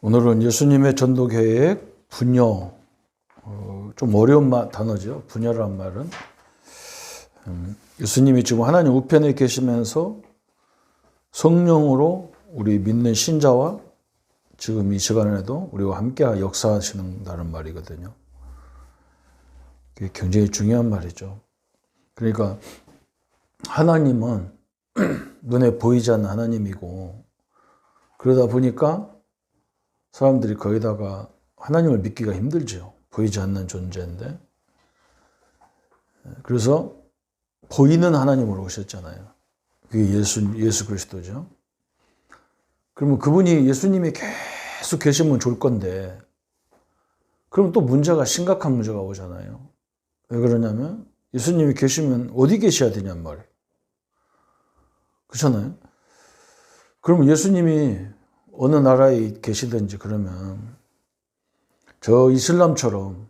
오늘은 예수님의 전도 계획 분여, 좀 어려운 단어죠. 분여란 말은 예수님이 지금 하나님 우편에 계시면서 성령으로 우리 믿는 신자와 지금 이 시간에도 우리와 함께 역사하시는다는 말이거든요. 그게 굉장히 중요한 말이죠. 그러니까 하나님은 눈에 보이지 않는 하나님이고, 그러다 보니까 사람들이 거기다가 하나님을 믿기가 힘들죠. 보이지 않는 존재인데. 그래서 보이는 하나님으로 오셨잖아요. 그게 예수 그리스도죠. 그러면 그분이 예수님이 계속 계시면 좋을 건데, 그럼 또 심각한 문제가 오잖아요. 왜 그러냐면 예수님이 계시면 어디 계셔야 되냔 말이에요. 그렇잖아요. 그러면 예수님이 어느 나라에 계시든지 그러면 저 이슬람처럼,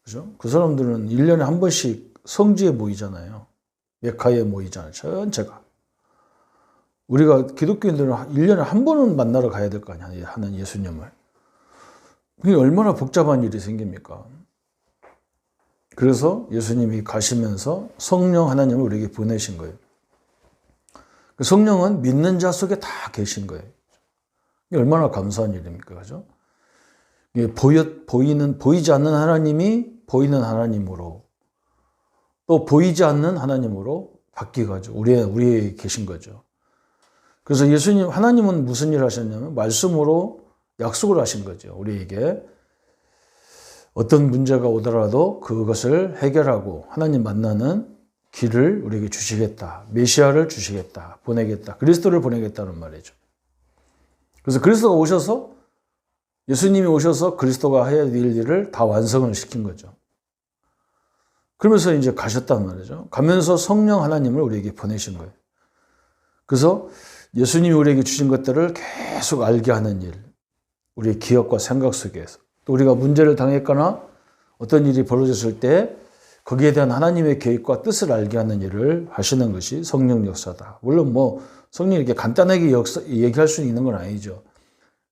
그죠? 그 사람들은 1년에 한 번씩 성지에 모이잖아요. 메카에 모이잖아요. 전체가. 우리가 기독교인들은 1년에 한 번은 만나러 가야 될 거 아니야. 하는 예수님을. 그게 얼마나 복잡한 일이 생깁니까? 그래서 예수님이 가시면서 성령 하나님을 우리에게 보내신 거예요. 그 성령은 믿는 자 속에 다 계신 거예요. 이게 얼마나 감사한 일입니까? 그죠? 보이지 않는 하나님이 보이는 하나님으로, 또 보이지 않는 하나님으로 바뀌어가지고 우리에 계신 거죠. 그래서 하나님은 무슨 일을 하셨냐면 말씀으로 약속을 하신 거죠. 우리에게 어떤 문제가 오더라도 그것을 해결하고 하나님 만나는 길을 우리에게 주시겠다. 메시아를 주시겠다. 보내겠다. 그리스도를 보내겠다는 말이죠. 그래서 그리스도가 오셔서, 예수님이 오셔서 그리스도가 해야 될 일을 다 완성을 시킨 거죠. 그러면서 이제 가셨단 말이죠. 가면서 성령 하나님을 우리에게 보내신 거예요. 그래서 예수님이 우리에게 주신 것들을 계속 알게 하는 일, 우리의 기억과 생각 속에서, 또 우리가 문제를 당했거나 어떤 일이 벌어졌을 때 거기에 대한 하나님의 계획과 뜻을 알게 하는 일을 하시는 것이 성령 역사다. 물론 성령이 이렇게 간단하게 얘기할 수 있는 건 아니죠.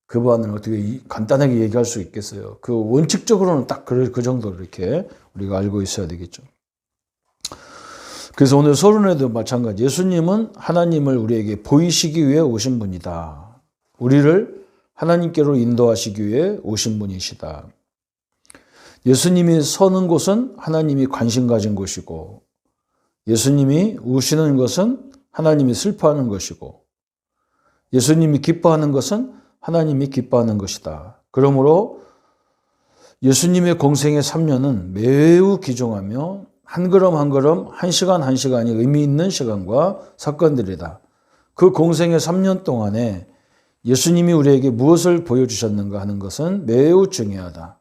그 부분은 어떻게 간단하게 얘기할 수 있겠어요. 그 원칙적으로는 딱 그 정도로 이렇게 우리가 알고 있어야 되겠죠. 그래서 오늘 서론에도 마찬가지. 예수님은 하나님을 우리에게 보이시기 위해 오신 분이다. 우리를 하나님께로 인도하시기 위해 오신 분이시다. 예수님이 서는 곳은 하나님이 관심 가진 곳이고, 예수님이 우시는 것은 하나님이 슬퍼하는 것이고, 예수님이 기뻐하는 것은 하나님이 기뻐하는 것이다. 그러므로 예수님의 공생의 3년은 매우 귀중하며 한 걸음 한 걸음, 한 시간 한 시간이 의미 있는 시간과 사건들이다. 그 공생의 3년 동안에 예수님이 우리에게 무엇을 보여주셨는가 하는 것은 매우 중요하다.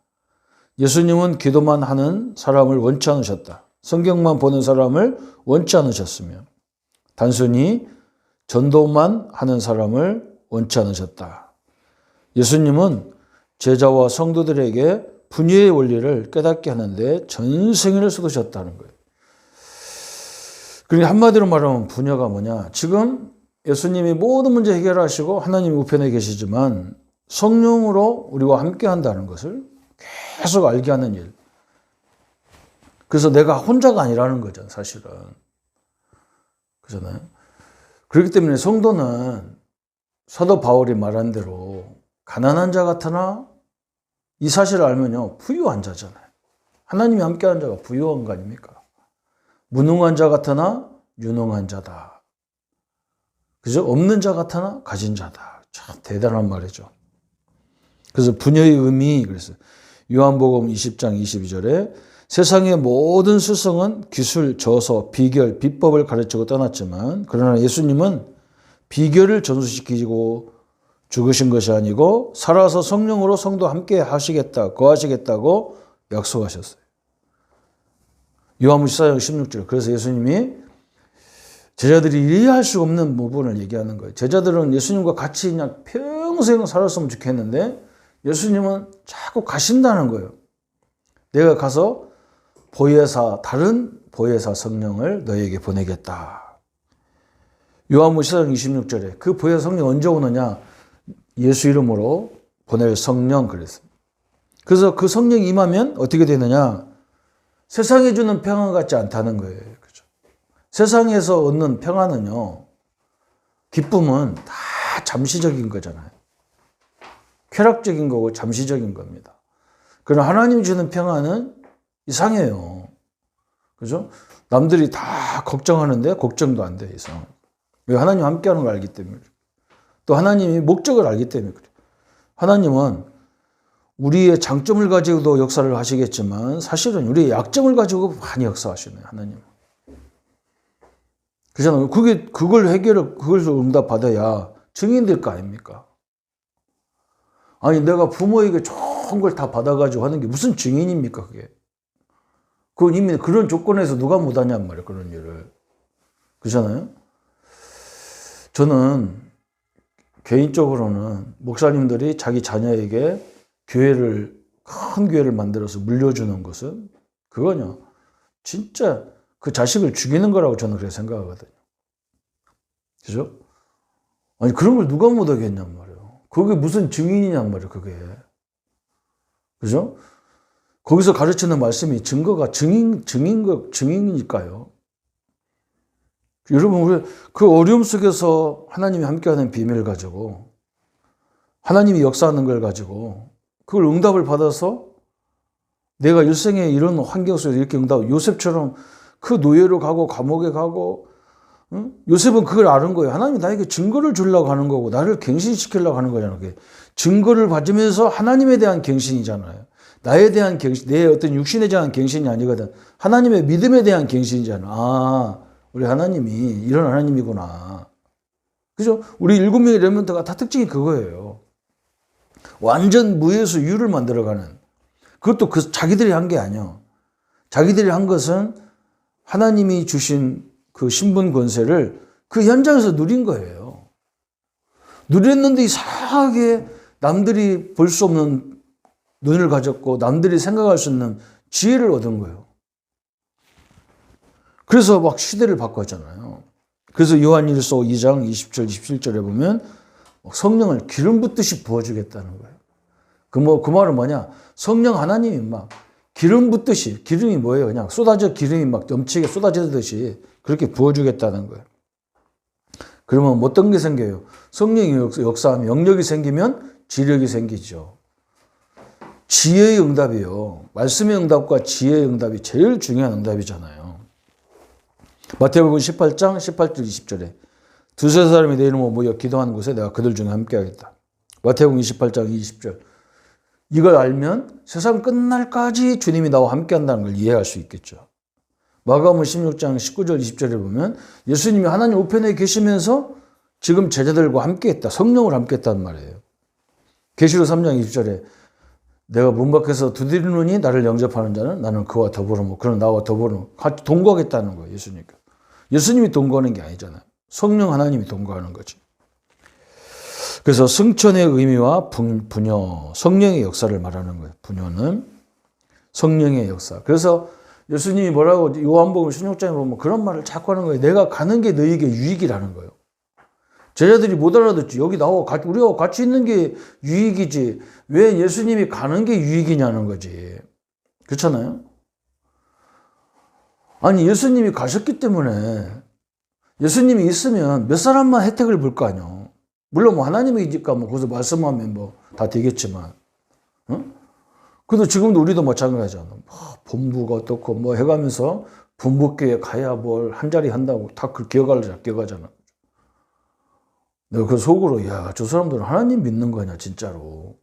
예수님은 기도만 하는 사람을 원치 않으셨다. 성경만 보는 사람을 원치 않으셨으며, 단순히 전도만 하는 사람을 원치 않으셨다. 예수님은 제자와 성도들에게 분유의 원리를 깨닫게 하는데 전생일을 쏟으셨다는 거예요. 그러니까 한마디로 말하면 분유가 뭐냐? 지금 예수님이 모든 문제 해결하시고 하나님 우편에 계시지만 성령으로 우리와 함께 한다는 것을 계속 알게 하는 일. 그래서 내가 혼자가 아니라는 거죠, 사실은. 그렇잖아요. 그렇기 때문에 성도는 사도 바울이 말한 대로 가난한 자 같으나 이 사실을 알면요, 부유한 자잖아요. 하나님이 함께하는 자가 부유한 거 아닙니까? 무능한 자 같으나 유능한 자다. 그죠? 없는 자 같으나 가진 자다. 참 대단한 말이죠. 그래서 분여의 의미, 그래서 요한복음 20장 22절에 세상의 모든 스승은 기술, 저서, 비결, 비법을 가르치고 떠났지만, 그러나 예수님은 비결을 전수시키고 죽으신 것이 아니고 살아서 성령으로 성도 함께 하시겠다, 거하시겠다고 약속하셨어요. 요한복음 14장 16절. 그래서 예수님이 제자들이 이해할 수 없는 부분을 얘기하는 거예요. 제자들은 예수님과 같이 그냥 평생 살았으면 좋겠는데 예수님은 자꾸 가신다는 거예요. 내가 가서 다른 보혜사 성령을 너에게 보내겠다. 요한복음 14장 26절에 그 보혜사 성령 언제 오느냐? 예수 이름으로 보낼 성령 그랬습니다. 그래서 그 성령이 임하면 어떻게 되느냐? 세상에 주는 평안 같지 않다는 거예요. 그죠? 세상에서 얻는 평안은요, 기쁨은 다 잠시적인 거잖아요. 쾌락적인 거고 잠시적인 겁니다. 그러나 하나님이 주는 평안은 이상해요. 그죠? 남들이 다 걱정하는데 걱정도 안 돼, 이상. 왜? 하나님 함께하는 걸 알기 때문에. 또 하나님이 목적을 알기 때문에 그래요. 하나님은 우리의 장점을 가지고도 역사를 하시겠지만 사실은 우리의 약점을 가지고 많이 역사하시네요, 하나님은. 그렇잖아요. 그걸 응답받아야 증인 될 거 아닙니까? 아니, 내가 부모에게 좋은 걸 다 받아가지고 하는 게 무슨 증인입니까, 그게? 그건 이미 그런 조건에서 누가 못하냔 말이에요, 그런 일을. 그렇잖아요? 저는 개인적으로는 목사님들이 자기 자녀에게 큰 교회를 만들어서 물려주는 것은 그거냐. 진짜 그 자식을 죽이는 거라고 저는 그렇게 생각하거든요. 그죠? 아니, 그런 걸 누가 못하겠냔 말이에요. 그게 무슨 증인이냔 말이에요, 그게. 그죠? 거기서 가르치는 말씀이 증거가 증인이니까요. 여러분, 우리 그 어려움 속에서 하나님이 함께하는 비밀을 가지고, 하나님이 역사하는 걸 가지고, 그걸 응답을 받아서 내가 일생에 이런 환경 속에서 이렇게 요셉처럼 그 노예로 가고 감옥에 가고, 응? 요셉은 그걸 아는 거예요. 하나님이 나에게 증거를 주려고 하는 거고 나를 갱신시키려고 하는 거잖아요. 그게. 증거를 받으면서 하나님에 대한 갱신이잖아요. 나에 대한 갱신, 내 어떤 육신에 대한 갱신이 아니거든. 하나님의 믿음에 대한 갱신이잖아. 아, 우리 하나님이 이런 하나님이구나. 그죠? 우리 7명의 렘넌트가 다 특징이 그거예요. 완전 무에서 유를 만들어가는. 그것도 자기들이 한 게 아니야. 자기들이 한 것은 하나님이 주신 그 신분 권세를 그 현장에서 누린 거예요. 누렸는데 이상하게 남들이 볼 수 없는 눈을 가졌고 남들이 생각할 수 없는 지혜를 얻은 거예요. 그래서 막 시대를 바꿨잖아요. 그래서 요한일서 2장 20절, 27절에 보면 성령을 기름 붓듯이 부어주겠다는 거예요. 그 말은 뭐냐? 성령 하나님이 막 기름 붓듯이, 기름이 뭐예요? 그냥 기름이 막 넘치게 쏟아지듯이 그렇게 부어주겠다는 거예요. 그러면 어떤 게 생겨요? 성령이 역사하면 영력이 생기면 지력이 생기죠. 지혜의 응답이요. 말씀의 응답과 지혜의 응답이 제일 중요한 응답이잖아요. 마태복음 18장 18절 20절에 두세 사람이 내 이름으로 모여 기도하는 곳에 내가 그들 중에 함께하겠다. 마태복음 28장 20절. 이걸 알면 세상 끝날까지 주님이 나와 함께한다는 걸 이해할 수 있겠죠. 마가복음 16장 19절 20절에 보면 예수님이 하나님 우편에 계시면서 지금 제자들과 함께했다. 성령을 함께했다는 말이에요. 계시록 3장 20절에 내가 문 밖에서 두드리노니 나를 영접하는 자는 나는 그와 더불어 그는 나와 더불어 같이 동거하겠다는 거예요. 예수님이 동거하는 게 아니잖아요. 성령 하나님이 동거하는 거지. 그래서 승천의 의미와 분요, 성령의 역사를 말하는 거예요. 분요는 성령의 역사. 그래서 예수님이 뭐라고 요한복음 16장에 보면 그런 말을 자꾸 하는 거예요. 내가 가는 게 너희에게 유익이라는 거예요. 제자들이 못 알아듣지. 여기 우리가 같이 있는 게 유익이지. 왜 예수님이 가는 게 유익이냐는 거지. 그렇잖아요? 아니, 예수님이 가셨기 때문에 예수님이 있으면 몇 사람만 혜택을 볼 거 아니야. 물론 하나님이니까 거기서 말씀하면 다 되겠지만. 응? 그래도 지금도 우리도 마찬가지잖아. 본부가 어떻고 해가면서 분부교회 가야 한 자리 한다고 다 그 기어가잖아. 내가 그 속으로, 저 사람들은 하나님 믿는 거냐, 진짜로.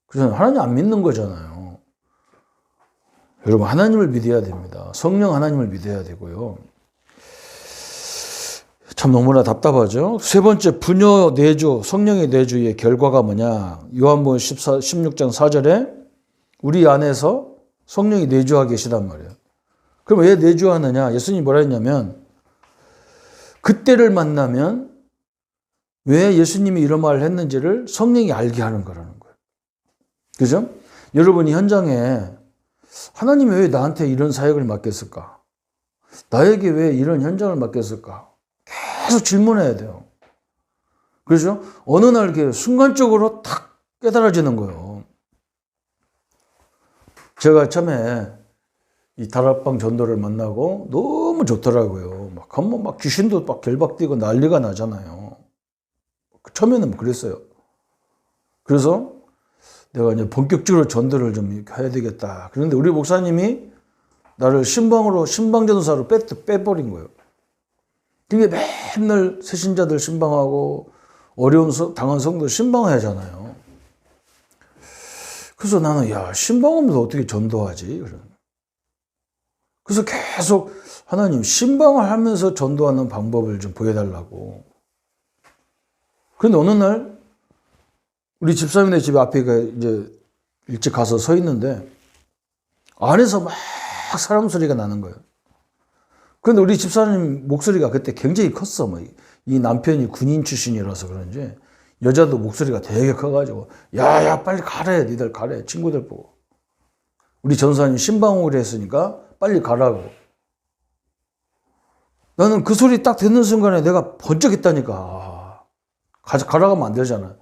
그래서 하나님 안 믿는 거잖아요. 여러분, 하나님을 믿어야 됩니다. 성령 하나님을 믿어야 되고요. 참 너무나 답답하죠. 세 번째, 분요 내주, 성령의 내주의 결과가 뭐냐. 요한복음 16장 4절에 우리 안에서 성령이 내주하고 계시단 말이에요. 그럼 왜 내주하느냐? 예수님이 뭐라 했냐면 그때를 만나면 왜 예수님이 이런 말을 했는지를 성령이 알게 하는 거라는 거예요. 그죠? 여러분이 현장에 하나님이 왜 나한테 이런 사역을 맡겼을까? 나에게 왜 이런 현장을 맡겼을까? 계속 질문해야 돼요. 그렇죠? 어느 날 순간적으로 탁 깨달아지는 거예요. 제가 처음에 이 다락방 전도를 만나고 너무 좋더라고요. 막 한번 막 귀신도 막 결박되고 난리가 나잖아요. 처음에는 그랬어요. 그래서 내가 이제 본격적으로 전도를 좀 해야 되겠다. 그런데 우리 목사님이 나를 신방전도사로 빼버린 거예요. 그게 맨날 새신자들 신방하고 어려운 당한 성도 신방하잖아요. 그래서 나는 신방하면서 어떻게 전도하지? 그래서 계속 하나님 신방을 하면서 전도하는 방법을 좀 보여달라고. 그런데 어느 날 우리 집사님네 집 앞에 이제 일찍 가서 서 있는데 안에서 막 사람 소리가 나는 거예요. 그런데 우리 집사님 목소리가 그때 굉장히 컸어. 이 남편이 군인 출신이라서 그런지 여자도 목소리가 되게 커가지고 야야 빨리 가래, 니들 가래, 친구들 보고. 우리 전사님 신방을 했으니까 빨리 가라고. 나는 그 소리 딱 듣는 순간에 내가 번쩍했다니까. 가라고 하면 안 되잖아.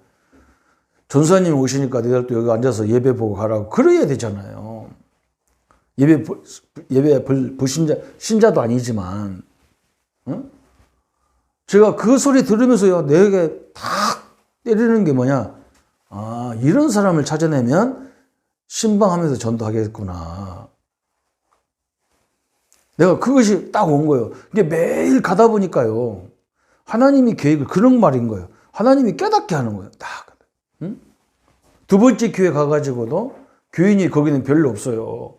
전사님 오시니까 니들 또 여기 앉아서 예배 보고 가라고 그래야 되잖아요. 예배 불신자, 신자도 아니지만, 응? 제가 그 소리 들으면서요, 내게 탁 때리는 게 뭐냐. 아, 이런 사람을 찾아내면 신방하면서 전도하겠구나. 내가 그것이 딱 온 거예요. 이게 매일 가다 보니까요, 하나님이 계획을, 그런 말인 거예요. 하나님이 깨닫게 하는 거예요. 딱. 응? 두 번째 교회 가가지고도 교인이 거기는 별로 없어요.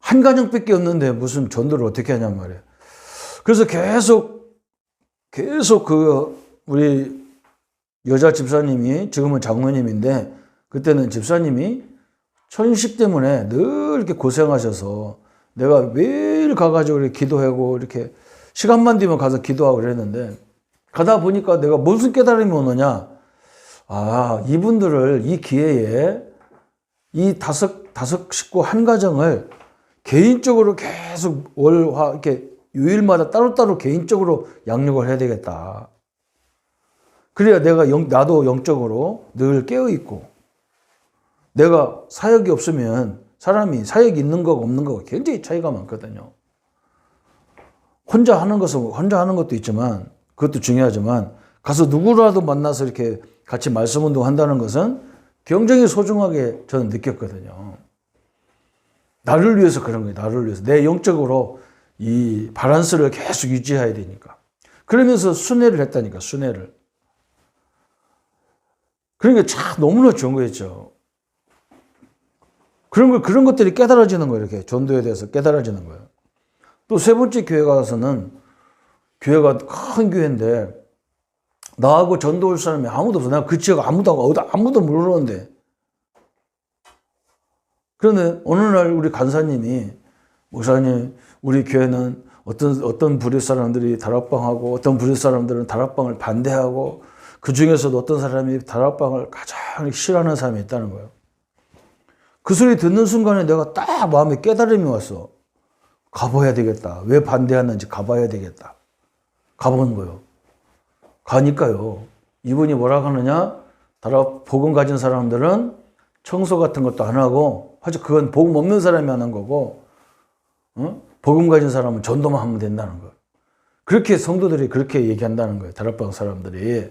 한 가정밖에 없는데 무슨 전도를 어떻게 하냔 말이에요. 그래서 계속 우리 여자 집사님이 지금은 장로님인데 그때는 집사님이 천식 때문에 늘 이렇게 고생하셔서 내가 매일 가가지고 이렇게 기도하고 이렇게 시간만 되면 가서 기도하고 그랬는데 가다 보니까 내가 무슨 깨달음이 오느냐. 아, 이분들을 이 기회에 이 다섯 식구 한 가정을 개인적으로 계속 월화 이렇게 요일마다 따로따로 개인적으로 양육을 해야 되겠다. 그래야 나도 영적으로 늘 깨어 있고 내가 사역이 없으면 사람이 사역이 있는 거고 없는 거고 굉장히 차이가 많거든요. 혼자 하는 것도 있지만 그것도 중요하지만 가서 누구라도 만나서 이렇게 같이 말씀 운동 한다는 것은 굉장히 소중하게 저는 느꼈거든요. 나를 위해서 그런 거예요. 나를 위해서. 내 영적으로 이 밸런스를 계속 유지해야 되니까. 그러면서 순회를 했다니까, 순회를. 그러니까 참 너무나 좋은 거였죠. 그런 것들이 깨달아지는 거예요. 이렇게 전도에 대해서 깨달아지는 거예요. 또 세 번째 교회 가서는 교회가 큰 교회인데 나하고 전도 올 사람이 아무도 없어. 내가 그 지역 아무도 모르는데. 그런데 어느 날 우리 간사님이 목사님 우리 교회는 어떤 부류 사람들이 다락방하고 어떤 부류 사람들은 다락방을 반대하고 그 중에서도 어떤 사람이 다락방을 가장 싫어하는 사람이 있다는 거예요. 그 소리 듣는 순간에 내가 딱 마음에 깨달음이 왔어. 가봐야 되겠다. 왜 반대하는지 가봐야 되겠다. 가본 거예요. 가니까요. 이분이 뭐라고 하느냐? 복음 가진 사람들은 청소 같은 것도 안 하고, 사실 그건 복음 없는 사람이 하는 거고, 복음 가진 사람은 전도만 하면 된다는 거예요. 그렇게 성도들이 그렇게 얘기한다는 거예요. 다락방 사람들이.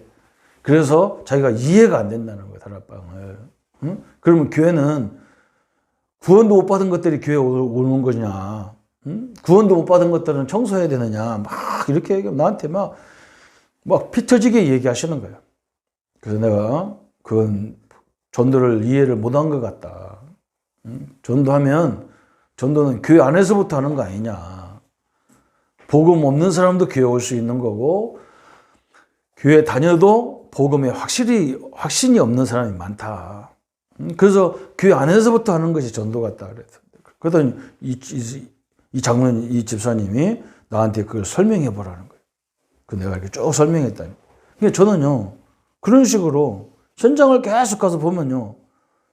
그래서 자기가 이해가 안 된다는 거예요. 다락방을. 그러면 교회는 구원도 못 받은 것들이 교회에 오는 거냐? 구원도 못 받은 것들은 청소해야 되느냐? 막 이렇게 얘기하면 나한테 막 피 터지게 얘기하시는 거예요. 그래서 내가 그건 전도를 이해를 못한 것 같다. 전도는 교회 안에서부터 하는 거 아니냐. 복음 없는 사람도 교회 올 수 있는 거고, 교회 다녀도 복음에 확신이 없는 사람이 많다. 그래서 교회 안에서부터 하는 것이 전도 같다. 그랬더니 이 장로님, 이 집사님이 나한테 그걸 설명해 보라는 거예요. 그 내가 이렇게 쭉 설명했다니. 그러니까 저는요, 그런 식으로 현장을 계속 가서 보면요,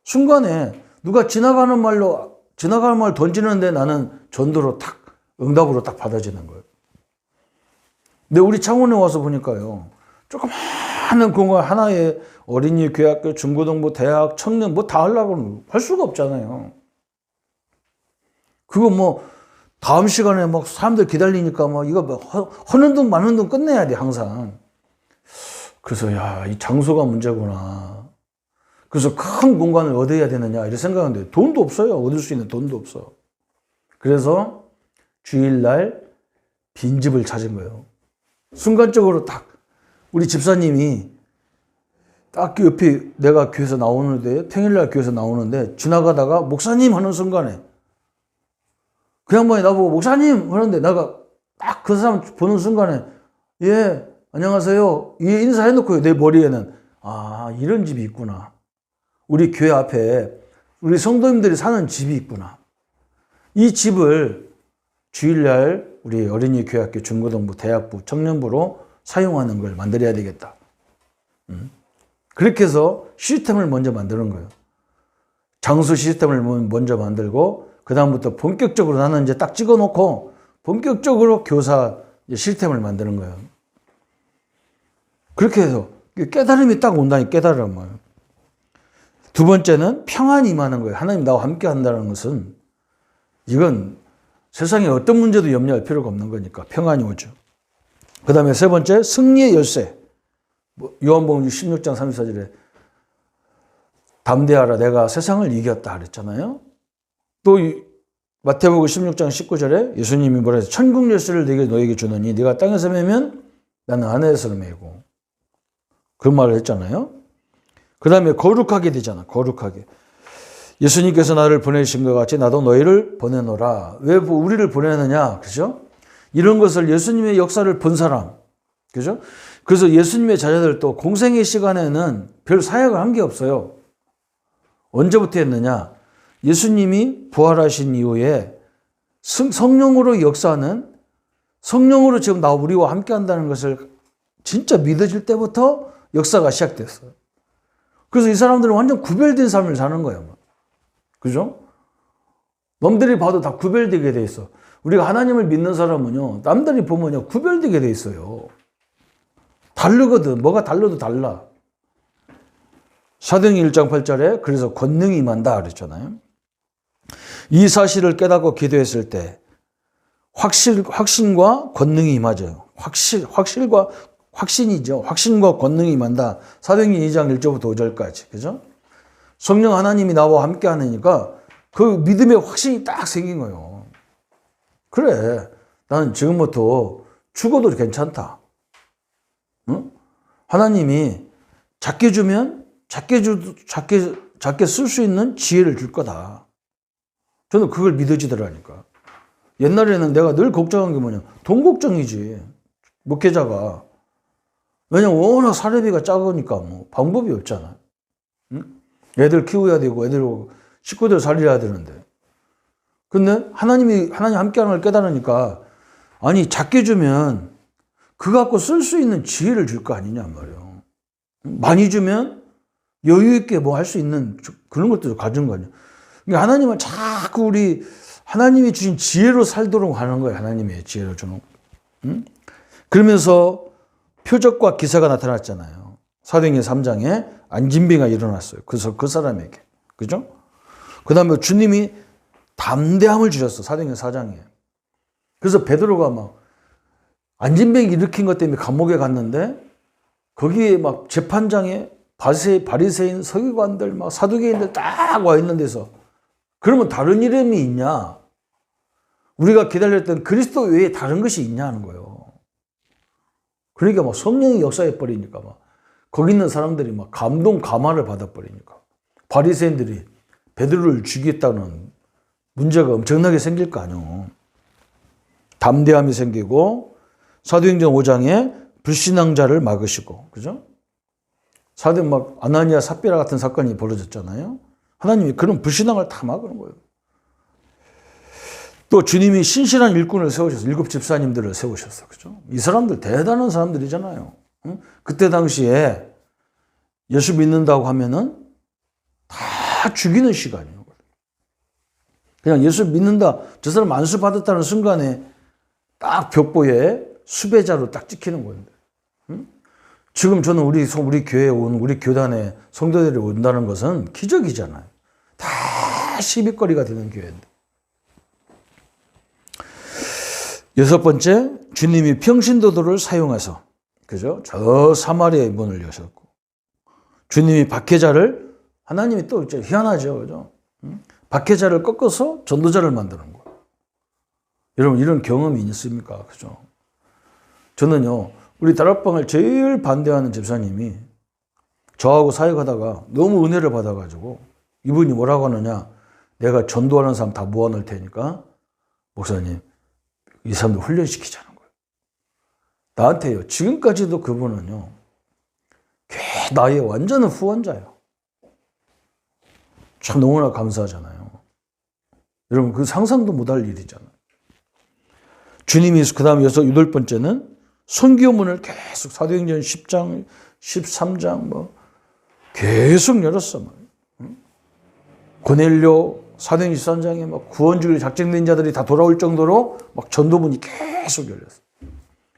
순간에 누가 지나가는 말 던지는데 나는 전도로 응답으로 딱 받아지는 거예요. 근데 우리 창원에 와서 보니까요, 조그만 많은 공간 하나의 어린이 교회학교, 중고등부, 대학, 청년 뭐 다 하려고는 할 수가 없잖아요. 그거 뭐 다음 시간에 막 사람들 기다리니까 막 이거 막 허는 둥 마는 둥 끝내야 돼 항상. 그래서 야, 이 장소가 문제구나. 그래서 큰 공간을 얻어야 되느냐 이렇게 생각하는데 돈도 없어요. 얻을 수 있는 돈도 없어. 그래서 주일날 빈집을 찾은 거예요. 순간적으로 딱 우리 집사님이 딱 옆에 내가 교회에서 나오는데 평일날 교회에서 나오는데 지나가다가 목사님 하는 순간에 그 양반이 나보고 목사님 하는데 내가 딱 그 사람 보는 순간에 예 안녕하세요 예 인사해놓고 내 머리에는 아 이런 집이 있구나. 우리 교회 앞에 우리 성도님들이 사는 집이 있구나. 이 집을 주일날 우리 어린이 교회학교 중고등부 대학부 청년부로 사용하는 걸 만들어야 되겠다. 그렇게 해서 시스템을 먼저 만드는 거예요. 장소 시스템을 먼저 만들고 그 다음부터 본격적으로 나는 이제 딱 찍어놓고 본격적으로 교사 시스템을 만드는 거예요. 그렇게 해서 깨달음이 딱 온다니 깨달음을. 두 번째는 평안이 임하는 거예요. 하나님 나와 함께 한다는 것은 이건 세상에 어떤 문제도 염려할 필요가 없는 거니까 평안이 오죠. 그 다음에 세 번째 승리의 열쇠. 요한복음 16장 34절에 담대하라 내가 세상을 이겼다 그랬잖아요. 또 마태복음 16장 19절에 예수님이 뭐라 해서 천국 열쇠를 너에게 주노니 네가 땅에서 매면 나는 하늘에서 매고 그런 말을 했잖아요. 그 다음에 거룩하게 되잖아. 거룩하게. 예수님께서 나를 보내신 것 같이 나도 너희를 보내노라. 왜 우리를 보내느냐? 그죠? 이런 것을 예수님의 역사를 본 사람. 그죠? 그래서 예수님의 제자들도 공생의 시간에는 별 사역을 한 게 없어요. 언제부터 했느냐? 예수님이 부활하신 이후에 성령으로 역사하는 성령으로 지금 우리와 함께 한다는 것을 진짜 믿어질 때부터 역사가 시작됐어요. 그래서 이 사람들은 완전 구별된 삶을 사는 거예요. 그죠? 남들이 봐도 다 구별되게 돼 있어. 우리가 하나님을 믿는 사람은요, 남들이 보면요, 구별되게 돼 있어요. 다르거든. 뭐가 달라도 달라. 사도행전 1장 8절에 그래서 권능이 임한다 그랬잖아요. 이 사실을 깨닫고 기도했을 때 확신과 권능이 임하죠. 확신이죠. 확신과 권능이 임한다. 사도행전 2장 1절부터 5절까지. 그죠? 성령 하나님이 나와 함께 하니까 그 믿음의 확신이 딱 생긴 거예요. 그래. 나는 지금부터 죽어도 괜찮다. 응? 하나님이 작게 주면 작게 쓸 수 있는 지혜를 줄 거다. 저는 그걸 믿어지더라니까. 옛날에는 내가 늘 걱정한 게 뭐냐. 돈 걱정이지. 목회자가. 왜냐면 워낙 사례비가 작으니까 뭐 방법이 없잖아. 응? 애들 키워야 되고 식구들 살려야 되는데. 근데 하나님 함께하는 걸 깨달으니까 아니 작게 주면 그거 갖고 쓸 수 있는 지혜를 줄 거 아니냐 말이에요. 많이 주면 여유 있게 뭐 할 수 있는 그런 것들을 가진 거 아니에요. 그러니까 하나님은 자꾸 하나님이 주신 지혜로 살도록 하는 거예요. 하나님의 지혜로 주는. 응? 그러면서 표적과 기사가 나타났잖아요. 사도행전 3장에 안진병이 일어났어요. 그래서 그 사람에게. 그죠? 그 다음에 주님이 담대함을 주셨어. 사도행전 4장에. 그래서 베드로가 막 안진병 일으킨 것 때문에 감옥에 갔는데 거기에 막 재판장에 바리새인 서기관들 막 사두개인들 딱 와 있는 데서 그러면 다른 이름이 있냐? 우리가 기다렸던 그리스도 외에 다른 것이 있냐 하는 거예요. 그러니까 막 성령이 역사해 버리니까 막 거기 있는 사람들이 막 감화를 받아 버리니까 바리새인들이 베드로를 죽이겠다는 문제가 엄청나게 생길 거 아니에요. 담대함이 생기고 사도행전 5장에 불신앙자를 막으시고, 그죠? 막 아나니아 삽비라 같은 사건이 벌어졌잖아요. 하나님이 그런 불신앙을 다 막는 거예요. 또 주님이 신실한 일꾼을 세우셔서 7 집사님들을 세우셨어, 그죠? 이 사람들 대단한 사람들이잖아요. 응? 그때 당시에 예수 믿는다고 하면은 다 죽이는 시간이에요. 그냥 예수 믿는다, 저 사람 안수 받았다는 순간에 딱 벽보에 수배자로 딱 찍히는 건데. 응? 지금 저는 우리 교회에 우리 교단에 성도들이 온다는 것은 기적이잖아요. 다 시비거리가 되는 교회인데. 여섯 번째, 주님이 평신도들을 사용해서, 그죠? 저 사마리아의 문을 여셨고, 주님이 박해자를, 하나님이 또 희한하죠, 그죠? 박해자를 꺾어서 전도자를 만드는 거예요. 여러분, 이런 경험이 있습니까? 그죠? 저는요, 우리 다락방을 제일 반대하는 집사님이 저하고 사역하다가 너무 은혜를 받아가지고 이분이 뭐라고 하느냐, 내가 전도하는 사람 다 모아놓을 테니까 목사님, 이 사람들 훈련시키자는 거예요. 나한테요. 지금까지도 그분은요, 나의 완전한 후원자예요. 참 너무나 감사하잖아요. 여러분, 그 상상도 못할 일이잖아요. 주님이 그 다음 여덟 번째는 선교문을 계속 사도행전 10장, 13장 계속 열었어. 고넬료 사도행전 13장에 막 구원주의 작정된 자들이 다 돌아올 정도로 막 전도문이 계속 열렸어.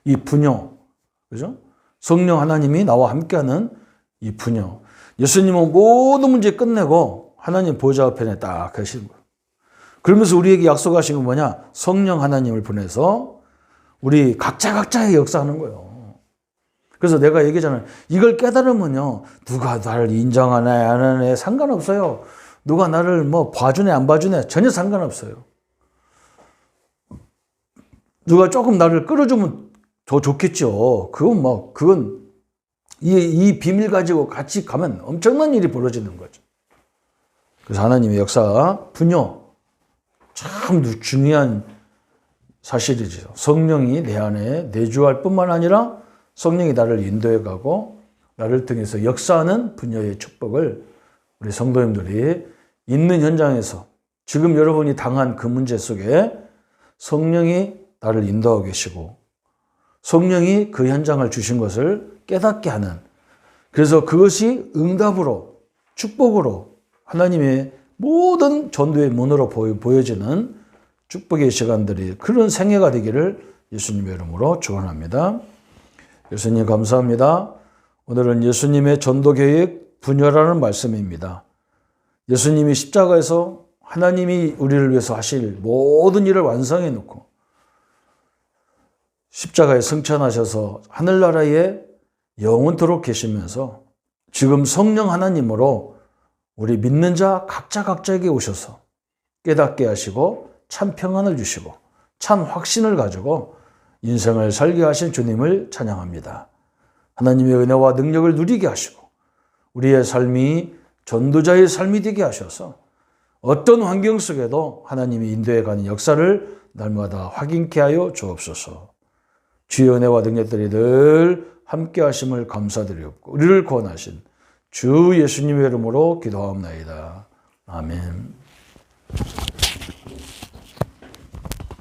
이 분요, 그죠? 성령 하나님이 나와 함께하는 이 분요. 예수님은 모든 문제 끝내고 하나님 보좌 편에 딱 계시는 거예요. 그러면서 우리에게 약속하신 건 뭐냐? 성령 하나님을 보내서 우리 각자의 역사하는 거예요. 그래서 내가 얘기하잖아요. 이걸 깨달으면요, 누가 나를 인정하네 안 하네 상관없어요. 누가 나를 봐주네 안 봐주네 전혀 상관없어요. 누가 조금 나를 끌어주면 더 좋겠죠. 그건 이 비밀 가지고 같이 가면 엄청난 일이 벌어지는 거죠. 그래서 하나님의 역사, 분요, 참 중요한 사실이죠. 성령이 내 안에 내주할 뿐만 아니라 성령이 나를 인도해 가고 나를 통해서 역사하는 분야의 축복을 우리 성도님들이 있는 현장에서 지금 여러분이 당한 그 문제 속에 성령이 나를 인도하고 계시고 성령이 그 현장을 주신 것을 깨닫게 하는, 그래서 그것이 응답으로 축복으로 하나님의 모든 전도의 문으로 보여지는 축복의 시간들이 그런 생애가 되기를 예수님의 이름으로 축원합니다. 예수님 감사합니다. 오늘은 예수님의 전도계획 분열하는 말씀입니다. 예수님이 십자가에서 하나님이 우리를 위해서 하실 모든 일을 완성해 놓고 십자가에 승천하셔서 하늘나라에 영원토록 계시면서 지금 성령 하나님으로 우리 믿는 자 각자에게 오셔서 깨닫게 하시고 참 평안을 주시고 참 확신을 가지고 인생을 살게 하신 주님을 찬양합니다. 하나님의 은혜와 능력을 누리게 하시고 우리의 삶이 전도자의 삶이 되게 하셔서 어떤 환경 속에도 하나님이 인도해가는 역사를 날마다 확인케 하여 주옵소서. 주의 은혜와 능력들이 늘 함께 하심을 감사드리옵고 우리를 구원하신 주 예수님의 이름으로 기도하옵나이다. 아멘.